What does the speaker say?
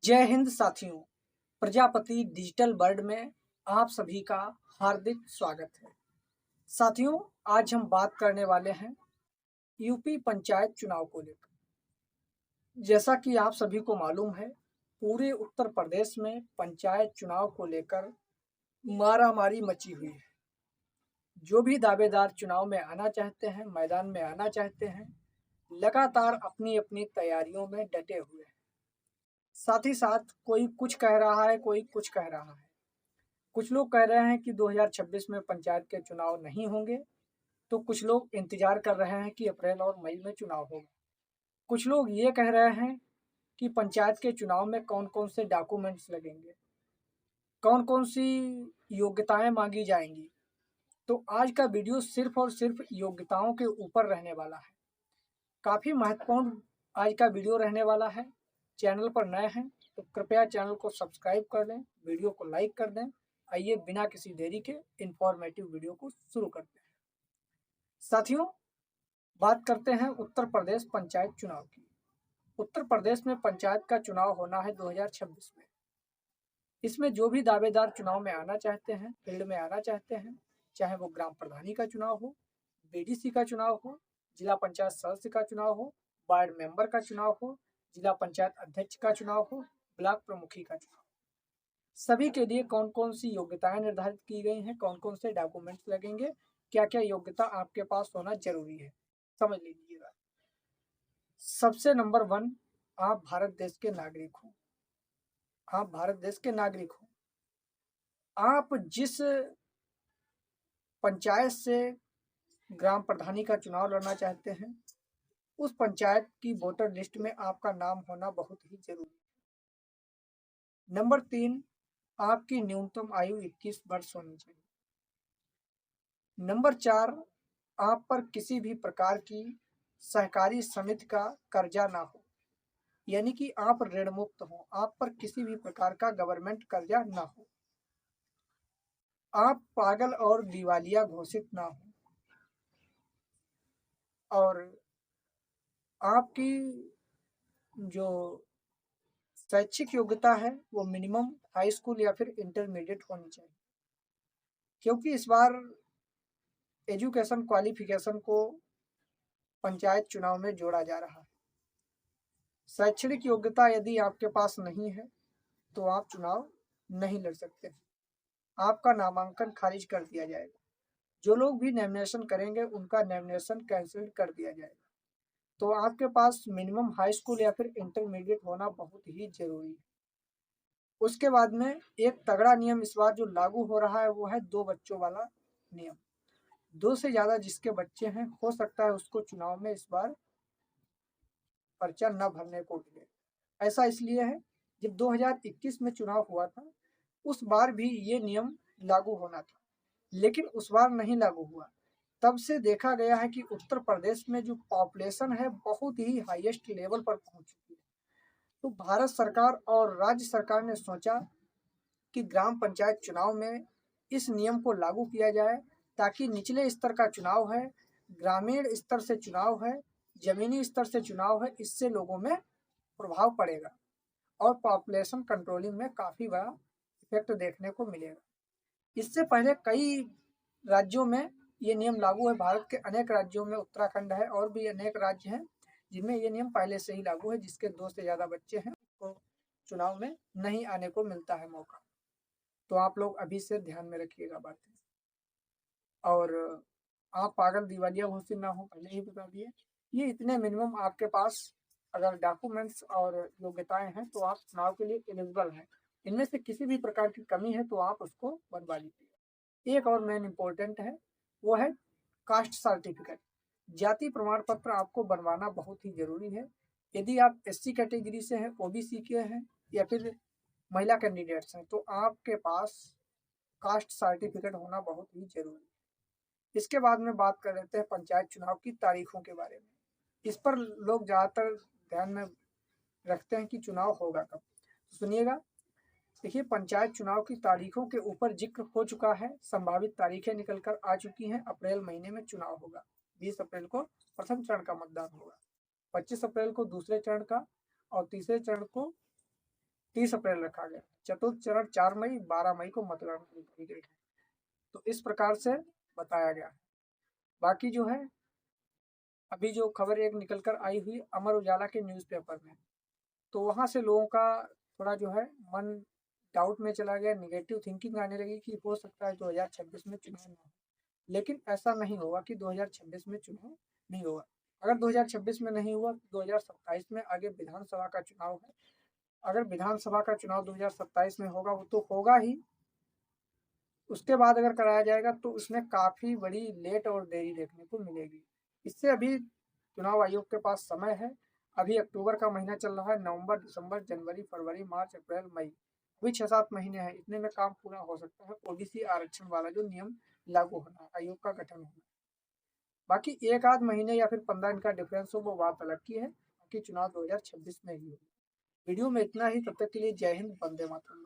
जय हिंद साथियों। Prajapati digital world में आप सभी का हार्दिक स्वागत है। साथियों, आज हम बात करने वाले हैं यूपी पंचायत चुनाव को लेकर। जैसा कि आप सभी को मालूम है, पूरे उत्तर प्रदेश में पंचायत चुनाव को लेकर मारामारी मची हुई है। जो भी दावेदार चुनाव में आना चाहते हैं, मैदान में आना चाहते हैं, लगातार अपनी अपनी तैयारियों में डटे हुए हैं। साथ ही साथ कोई कुछ कह रहा है, कोई कुछ कह रहा है। कुछ लोग कह रहे हैं कि 2026 में पंचायत के चुनाव नहीं होंगे, तो कुछ लोग इंतजार कर रहे हैं कि अप्रैल और मई में चुनाव होगा। कुछ लोग ये कह रहे हैं कि पंचायत के चुनाव में कौन कौन से डॉक्यूमेंट्स लगेंगे, कौन कौन सी योग्यताएं मांगी जाएंगी। तो आज का वीडियो सिर्फ और सिर्फ योग्यताओं के ऊपर रहने वाला है। काफ़ी महत्वपूर्ण आज का वीडियो रहने वाला है। चैनल पर नए हैं तो कृपया चैनल को सब्सक्राइब कर लें, वीडियो को लाइक कर दें। आइए बिना किसी देरी के इंफॉर्मेटिव वीडियो को शुरू करते हैं। साथियों, बात करते हैं उत्तर प्रदेश पंचायत चुनाव की। उत्तर प्रदेश में पंचायत का चुनाव होना है 2026 में। इसमें जो भी दावेदार चुनाव में आना चाहते हैं, फील्ड में आना चाहते हैं, चाहे वो ग्राम प्रधानी का चुनाव हो, बीडीसी का चुनाव हो, जिला पंचायत सदस्य का चुनाव हो, वार्ड मेंबर का चुनाव हो, जिला पंचायत अध्यक्ष का चुनाव हो, ब्लॉक प्रमुखी का चुनाव, सभी के लिए कौन कौन सी योग्यताएं निर्धारित की गई हैं, कौन कौन से डॉक्यूमेंट्स लगेंगे, क्या क्या योग्यता आपके पास होना जरूरी है, समझ लीजिएगा। सबसे नंबर 1, आप भारत देश के नागरिक हो। आप भारत देश के नागरिक हो। आप जिस पंचायत से ग्राम प्रधानी का चुनाव लड़ना चाहते हैं, उस पंचायत की वोटर लिस्ट में आपका नाम होना बहुत ही जरूरी है। नंबर 3, आपकी न्यूनतम आयु 21 वर्ष होनी चाहिए। नंबर 4, आप पर किसी भी प्रकार की सहकारी समिति का कर्जा ना हो, यानी कि आप ऋण मुक्त हो, आप पर किसी भी प्रकार का गवर्नमेंट कर्जा ना हो। आप पागल और दिवालिया घोषित ना हो, और आपकी जो शैक्षिक योग्यता है वो मिनिमम हाई स्कूल या फिर इंटरमीडिएट होनी चाहिए, क्योंकि इस बार एजुकेशन क्वालिफिकेशन को पंचायत चुनाव में जोड़ा जा रहा है। शैक्षणिक योग्यता यदि आपके पास नहीं है तो आप चुनाव नहीं लड़ सकते, आपका नामांकन खारिज कर दिया जाएगा। जो लोग भी नॉमिनेशन करेंगे उनका नॉमिनेशन कैंसिल कर दिया जाएगा। तो आपके पास मिनिमम हाई स्कूल या फिर इंटरमीडिएट होना बहुत ही जरूरी है। उसके बाद में एक तगड़ा नियम इस बार जो लागू हो रहा है वो है 2 बच्चों वाला नियम। 2 से ज़्यादा जिसके बच्चे हैं, हो सकता है उसको चुनाव में इस बार पर्चा न भरने को मिले। ऐसा इसलिए है, जब 2021 में चुनाव हुआ था उस बार भी ये नियम लागू होना था, लेकिन उस बार नहीं लागू हुआ। तब से देखा गया है कि उत्तर प्रदेश में जो पॉपुलेशन है बहुत ही हाईएस्ट लेवल पर पहुंच चुकी है। तो भारत सरकार और राज्य सरकार ने सोचा कि ग्राम पंचायत चुनाव में इस नियम को लागू किया जाए, ताकि निचले स्तर का चुनाव है, ग्रामीण स्तर से चुनाव है, जमीनी स्तर से चुनाव है, इससे लोगों में प्रभाव पड़ेगा और पॉपुलेशन कंट्रोलिंग में काफ़ी बड़ा इफेक्ट देखने को मिलेगा। इससे पहले कई राज्यों में ये नियम लागू है। भारत के अनेक राज्यों में, उत्तराखंड है और भी अनेक राज्य हैं जिनमें ये नियम पहले से ही लागू है। जिसके 2 से ज़्यादा बच्चे हैं तो चुनाव में नहीं आने को मिलता है मौका। तो आप लोग अभी से ध्यान में रखिएगा बातें। और आप पागल दिवालिया घोषित ना हो, पहले ही बता दिए। ये इतने मिनिमम आपके पास अगर डॉक्यूमेंट्स और योग्यताएं हैं तो आप चुनाव के लिए एलिजिबल हैं। इनमें से किसी भी प्रकार की कमी है तो आप उसको बनवा लीजिए। एक और मेन इम्पोर्टेंट है, वो है कास्ट सर्टिफिकेट। जाति प्रमाण पत्र आपको बनवाना बहुत ही जरूरी है। यदि आप एससी कैटेगरी से हैं, ओबीसी के हैं या फिर महिला कैंडिडेट्स हैं, तो आपके पास कास्ट सर्टिफिकेट होना बहुत ही जरूरी है। इसके बाद में बात कर लेते हैं पंचायत चुनाव की तारीखों के बारे में। इस पर लोग ज़्यादातर ध्यान में रखते हैं कि चुनाव होगा कब। तो सुनिएगा, देखिए, पंचायत चुनाव की तारीखों के ऊपर जिक्र हो चुका है। संभावित तारीखें निकल कर आ चुकी हैं। अप्रैल महीने में चुनाव होगा। 20 अप्रैल को प्रथम चरण का मतदान होगा, 25 अप्रैल को दूसरे चरण का और तीसरे चरण को 30 अप्रैल रखा गया। चतुर्थ चरण 4 मई 12 मई को मतगणना की गई है। तो इस प्रकार से बताया गया है। बाकी जो है अभी जो खबर एक निकल कर आई हुई अमर उजाला के न्यूज़पेपर में, तो वहाँ से लोगों का थोड़ा जो है मन डाउट में चला गया, नेगेटिव थिंकिंग आने लगी कि हो सकता है 2026 में चुनाव ना हो। लेकिन ऐसा नहीं होगा कि 2026 में चुनाव नहीं होगा। अगर 2026 में नहीं हुआ तो 2027 में आगे विधानसभा का चुनाव है। अगर विधानसभा का चुनाव 2027 में होगा वो तो होगा ही, उसके बाद अगर कराया जाएगा तो उसमें काफ़ी बड़ी लेट और देरी देखने को मिलेगी। इससे अभी चुनाव आयोग के पास समय है। अभी अक्टूबर का महीना चल रहा है, नवंबर, दिसंबर, जनवरी, फरवरी, मार्च, अप्रैल, मई, अभी 6-7 महीने हैं। इतने में काम पूरा हो सकता है। ओबीसी आरक्षण वाला जो नियम लागू होना है, आयोग का गठन होना है। बाकी एक आध महीने या फिर 15 दिन का डिफरेंस हो वो बात अलग की है। बाकी चुनाव 2026 में ही होगा। वीडियो में इतना ही। तब तक के लिए जय हिंद, वंदे मातरम।